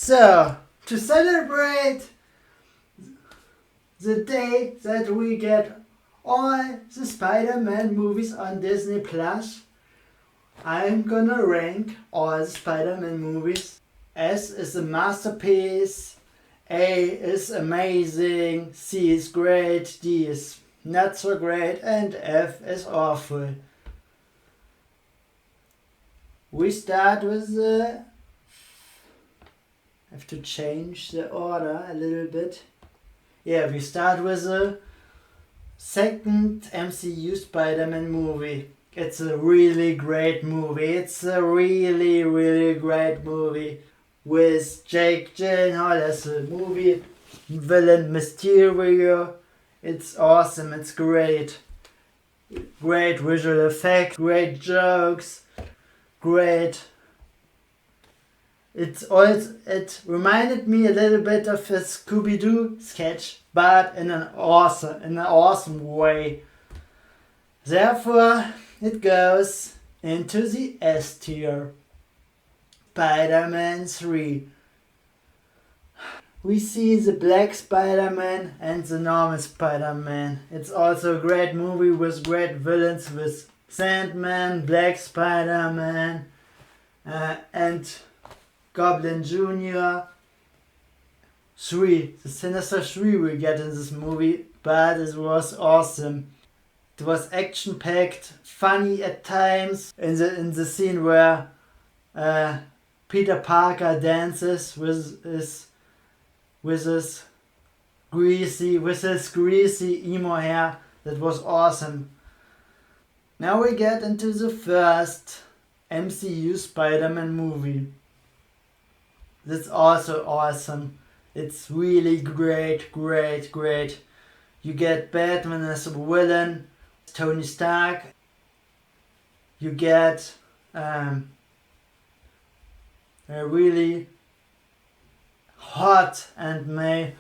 So, to celebrate the day that we get all the Spider-Man movies on Disney Plus, I'm gonna rank all the Spider-Man movies. S is a masterpiece, A is amazing, C is great, D is not so great, and F is awful. We start with the... I have to change the order a little bit. Yeah, we start with the second MCU Spider-Man movie. It's a really great movie. It's a really, really great movie. With Jake Gyllenhaal as the movie villain Mysterio. It's awesome, it's great. Great visual effects, great jokes, great. It reminded me a little bit of a Scooby-Doo sketch, but in an awesome way. Therefore, it goes into the S tier. Spider-Man 3. We see the Black Spider-Man and the normal Spider-Man. It's also a great movie with great villains, with Sandman, Black Spider-Man, and Goblin Jr. 3. The Sinister 3 we get in this movie, but it was awesome. It was action-packed, funny at times. In the scene where Peter Parker dances with his greasy emo hair, that was awesome. Now we get into the first MCU Spider-Man movie. That's also awesome. It's really great. You get Batman as a villain, Tony Stark. You get a really hot and I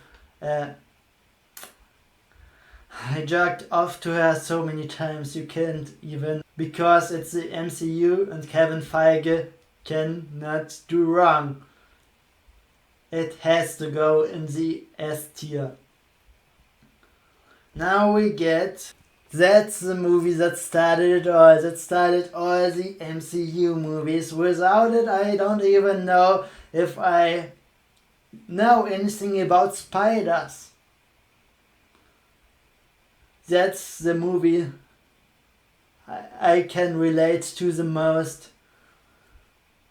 jerked off to her so many times you can't even, because it's the MCU and Kevin Feige cannot do wrong. It has to go in the S tier. Now we get... That's the movie that started it all. That started all the MCU movies. Without it, I don't even know if I know anything about spiders. That's the movie I can relate to the most.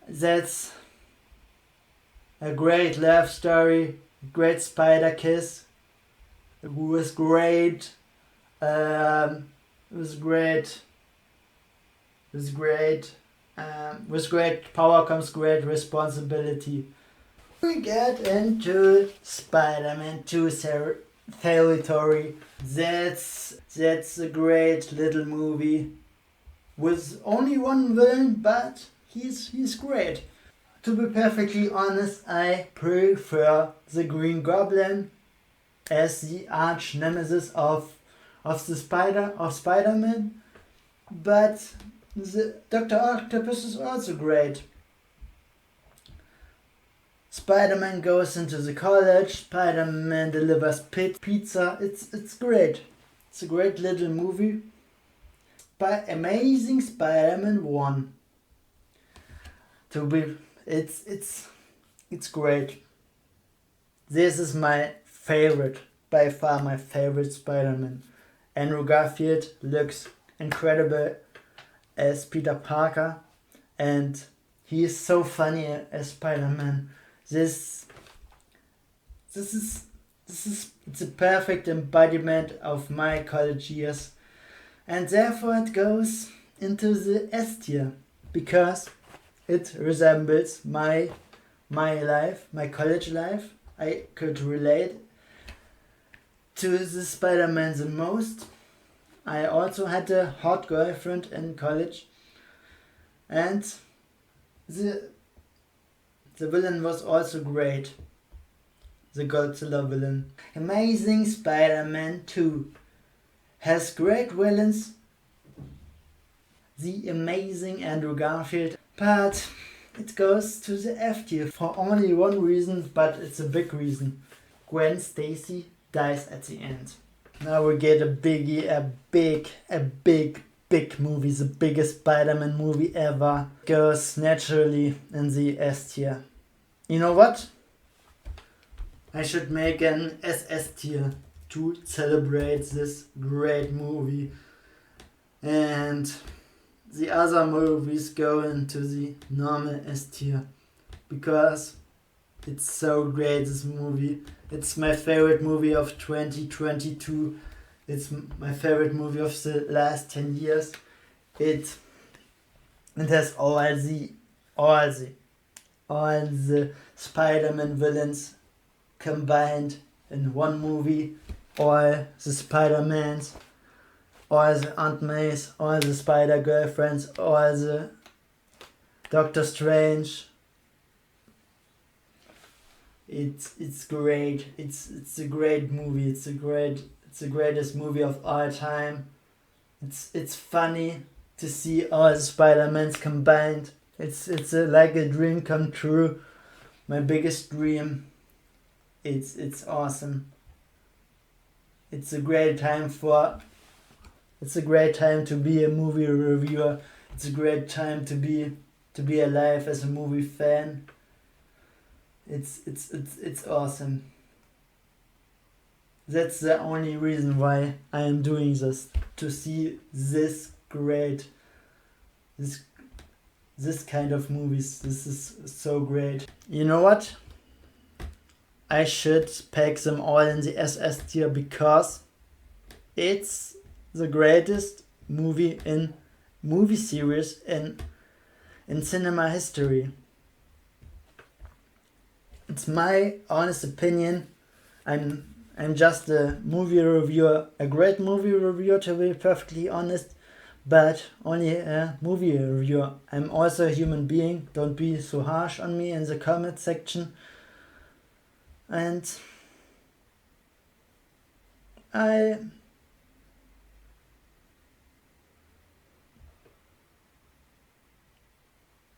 That's a great love story, great spider kiss. It was great. With great power comes great responsibility. We get into Spider-Man 2 territory. That's a great little movie with only one villain, but he's great. To be perfectly honest, I prefer the Green Goblin as the arch nemesis of Spider-Man, but the Dr. Octopus is also great. Spider-Man goes into the college, Spider-Man delivers pizza. It's great. It's a great little movie. Amazing Spider-Man 1. It's great. This is my favorite, by far my favorite Spider-Man. Andrew Garfield looks incredible as Peter Parker, and he is so funny as Spider-Man. It's a perfect embodiment of my college years, and therefore it goes into the S tier because it resembles my life, my college life. I could relate to the Spider-Man the most. I also had a hot girlfriend in college, and the villain was also great. The Godzilla villain. Amazing Spider-Man 2 has great villains. The amazing Andrew Garfield, but It goes to the F tier for only one reason, but it's a big reason. Gwen Stacy dies at the end. Now we get a big movie, the biggest Spider-Man movie ever. Goes naturally in the S tier. You know what? I should make an SS tier to celebrate this great movie. And the other movies go into the normal S tier. Because it's so great, this movie. It's my favorite movie of 2022. It's my favorite movie of the last 10 years. It has all the Spider-Man villains combined in one movie. All the Spider-Mans, all the Aunt Mays, all the Spider-Girlfriends, all the Doctor Strange. It's great. It's a great movie. It's the greatest movie of all time. It's funny to see all the Spider-Mans combined. It's like a dream come true. My biggest dream. It's awesome. It's a great time to be a movie reviewer. It's a great time to be alive as a movie fan. It's awesome. That's the only reason why I am doing this, to see this kind of movies. This is so great. You know what? I should pack them all in the SS tier because it's the greatest movie series in cinema history. It's my honest opinion. I'm just a movie reviewer, a great movie reviewer to be perfectly honest, but only a movie reviewer. I'm also a human being. Don't be so harsh on me in the comment section. And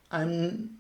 I'm